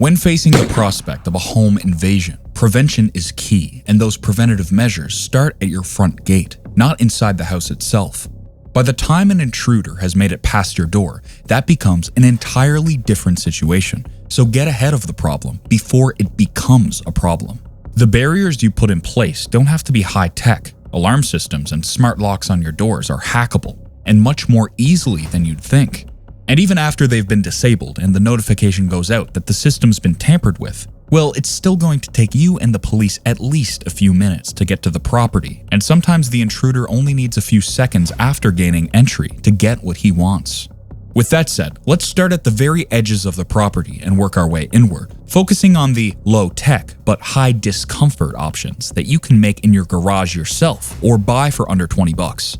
When facing the prospect of a home invasion, prevention is key, and those preventative measures start at your front gate, not inside the house itself. By the time an intruder has made it past your door, that becomes an entirely different situation, so get ahead of the problem before it becomes a problem. The barriers you put in place don't have to be high-tech. Alarm systems and smart locks on your doors are hackable, and much more easily than you'd think. And even after they've been disabled and the notification goes out that the system's been tampered with, well, it's still going to take you and the police at least a few minutes to get to the property, and sometimes the intruder only needs a few seconds after gaining entry to get what he wants. With that said, let's start at the very edges of the property and work our way inward, focusing on the low-tech but high-discomfort options that you can make in your garage yourself or buy for under $20.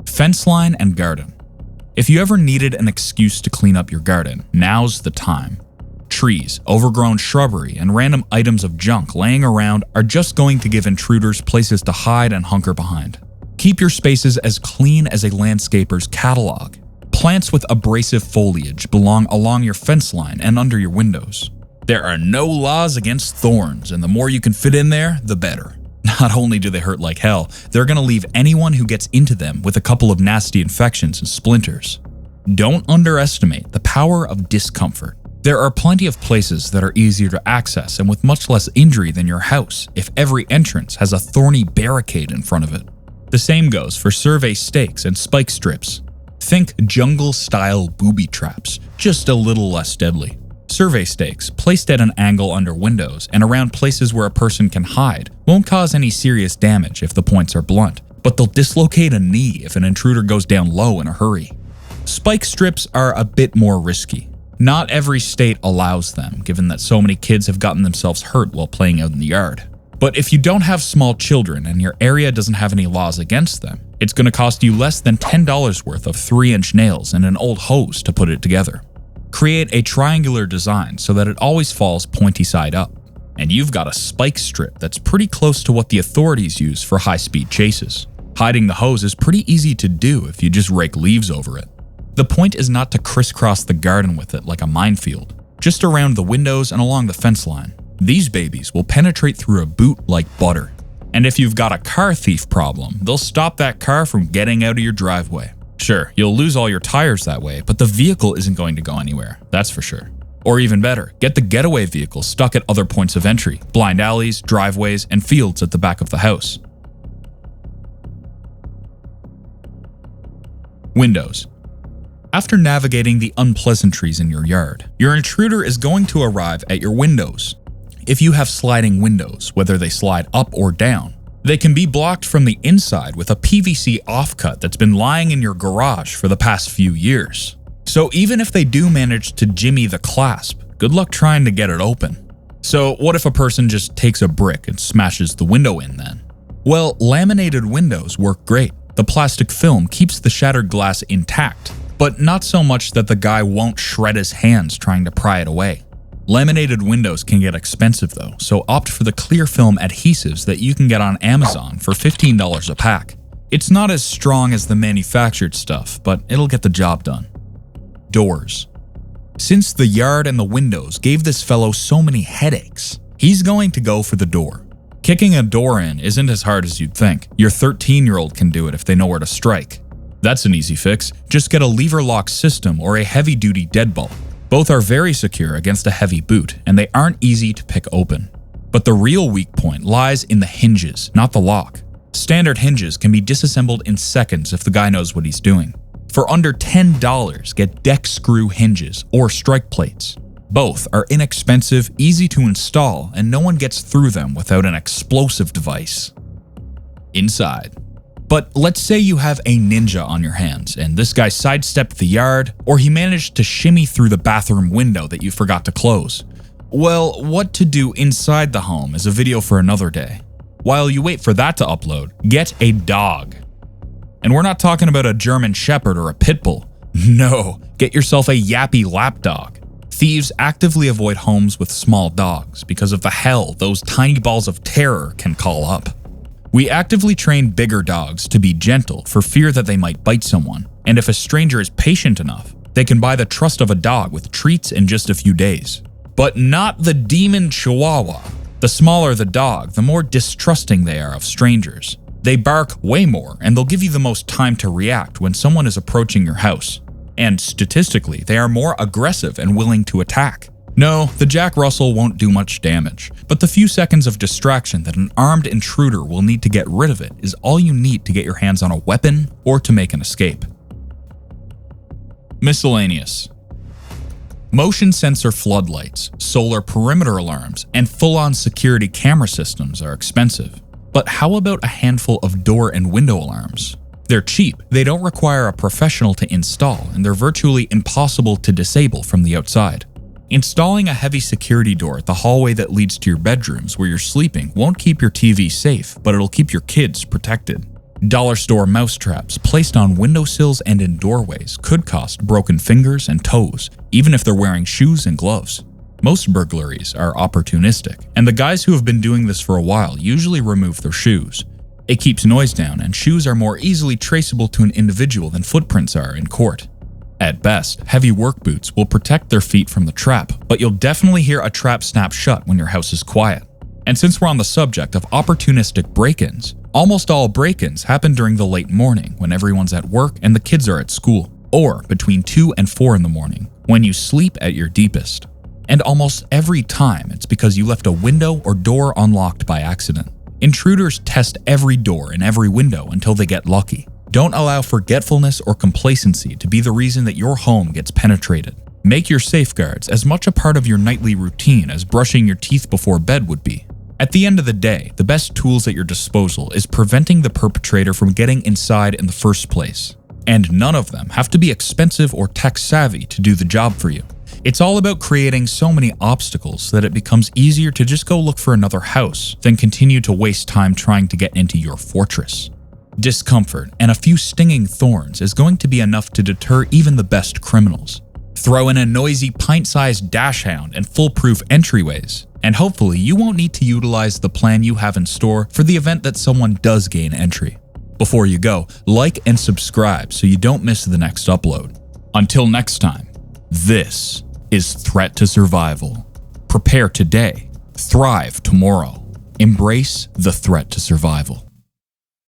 Fence line and garden. If you ever needed an excuse to clean up your garden, now's the time. Trees, overgrown shrubbery, and random items of junk laying around are just going to give intruders places to hide and hunker behind. Keep your spaces as clean as a landscaper's catalog. Plants with abrasive foliage belong along your fence line and under your windows. There are no laws against thorns, and the more you can fit in there, the better. Not only do they hurt like hell, they're going to leave anyone who gets into them with a couple of nasty infections and splinters. Don't underestimate the power of discomfort. There are plenty of places that are easier to access and with much less injury than your house if every entrance has a thorny barricade in front of it. The same goes for survey stakes and spike strips. Think jungle-style booby traps, just a little less deadly. Survey stakes, placed at an angle under windows and around places where a person can hide, won't cause any serious damage if the points are blunt, but they'll dislocate a knee if an intruder goes down low in a hurry. Spike strips are a bit more risky. Not every state allows them, given that so many kids have gotten themselves hurt while playing out in the yard. But if you don't have small children and your area doesn't have any laws against them, it's going to cost you less than $10 worth of 3-inch nails and an old hose to put it together. Create a triangular design so that it always falls pointy side up, and you've got a spike strip that's pretty close to what the authorities use for high-speed chases. Hiding the hose is pretty easy to do if you just rake leaves over it. The point is not to crisscross the garden with it like a minefield, just around the windows and along the fence line. These babies will penetrate through a boot like butter. And if you've got a car thief problem, they'll stop that car from getting out of your driveway. Sure, you'll lose all your tires that way, but the vehicle isn't going to go anywhere, that's for sure. Or even better, get the getaway vehicle stuck at other points of entry, blind alleys, driveways, and fields at the back of the house. Windows. After navigating the unpleasantries in your yard, your intruder is going to arrive at your windows. If you have sliding windows, whether they slide up or down, they can be blocked from the inside with a PVC offcut that's been lying in your garage for the past few years. So even if they do manage to jimmy the clasp, good luck trying to get it open. So what if a person just takes a brick and smashes the window in then? Well, laminated windows work great. The plastic film keeps the shattered glass intact, but not so much that the guy won't shred his hands trying to pry it away. Laminated windows can get expensive though, so opt for the clear film adhesives that you can get on Amazon for $15 a pack. It's not as strong as the manufactured stuff, but it'll get the job done. Doors. Since the yard and the windows gave this fellow so many headaches, he's going to go for the door. Kicking a door in isn't as hard as you'd think. Your 13-year-old can do it if they know where to strike. That's an easy fix. Just get a lever lock system or a heavy-duty deadbolt. Both are very secure against a heavy boot, and they aren't easy to pick open. But the real weak point lies in the hinges, not the lock. Standard hinges can be disassembled in seconds if the guy knows what he's doing. For under $10, get deck screw hinges or strike plates. Both are inexpensive, easy to install, and no one gets through them without an explosive device. Inside. But let's say you have a ninja on your hands, and this guy sidestepped the yard, or he managed to shimmy through the bathroom window that you forgot to close. Well, what to do inside the home is a video for another day. While you wait for that to upload, get a dog. And we're not talking about a German Shepherd or a pit bull. No, get yourself a yappy lapdog. Thieves actively avoid homes with small dogs because of the hell those tiny balls of terror can call up. We actively train bigger dogs to be gentle for fear that they might bite someone, and if a stranger is patient enough, they can buy the trust of a dog with treats in just a few days. But not the demon Chihuahua. The smaller the dog, the more distrusting they are of strangers. They bark way more, and they'll give you the most time to react when someone is approaching your house. And statistically, they are more aggressive and willing to attack. No, the Jack Russell won't do much damage, but the few seconds of distraction that an armed intruder will need to get rid of it is all you need to get your hands on a weapon or to make an escape. Miscellaneous. Motion sensor floodlights, solar perimeter alarms, and full-on security camera systems are expensive. But how about a handful of door and window alarms? They're cheap, they don't require a professional to install, and they're virtually impossible to disable from the outside. Installing a heavy security door at the hallway that leads to your bedrooms where you're sleeping won't keep your TV safe, but it'll keep your kids protected. Dollar store mousetraps placed on windowsills and in doorways could cost broken fingers and toes, even if they're wearing shoes and gloves. Most burglaries are opportunistic, and the guys who have been doing this for a while usually remove their shoes. It keeps noise down, and shoes are more easily traceable to an individual than footprints are in court. At best, heavy work boots will protect their feet from the trap, but you'll definitely hear a trap snap shut when your house is quiet. And since we're on the subject of opportunistic break-ins, almost all break-ins happen during the late morning when everyone's at work and the kids are at school, or between 2 and 4 in the morning, when you sleep at your deepest. And almost every time it's because you left a window or door unlocked by accident. Intruders test every door and every window until they get lucky. Don't allow forgetfulness or complacency to be the reason that your home gets penetrated. Make your safeguards as much a part of your nightly routine as brushing your teeth before bed would be. At the end of the day, the best tools at your disposal is preventing the perpetrator from getting inside in the first place. And none of them have to be expensive or tech-savvy to do the job for you. It's all about creating so many obstacles that it becomes easier to just go look for another house than continue to waste time trying to get into your fortress. Discomfort and a few stinging thorns is going to be enough to deter even the best criminals. Throw in a noisy pint-sized dash hound and foolproof entryways, and hopefully you won't need to utilize the plan you have in store for the event that someone does gain entry. Before you go, like and subscribe so you don't miss the next upload. Until next time, this is Threat to Survival. Prepare today, thrive tomorrow. Embrace the threat to survival.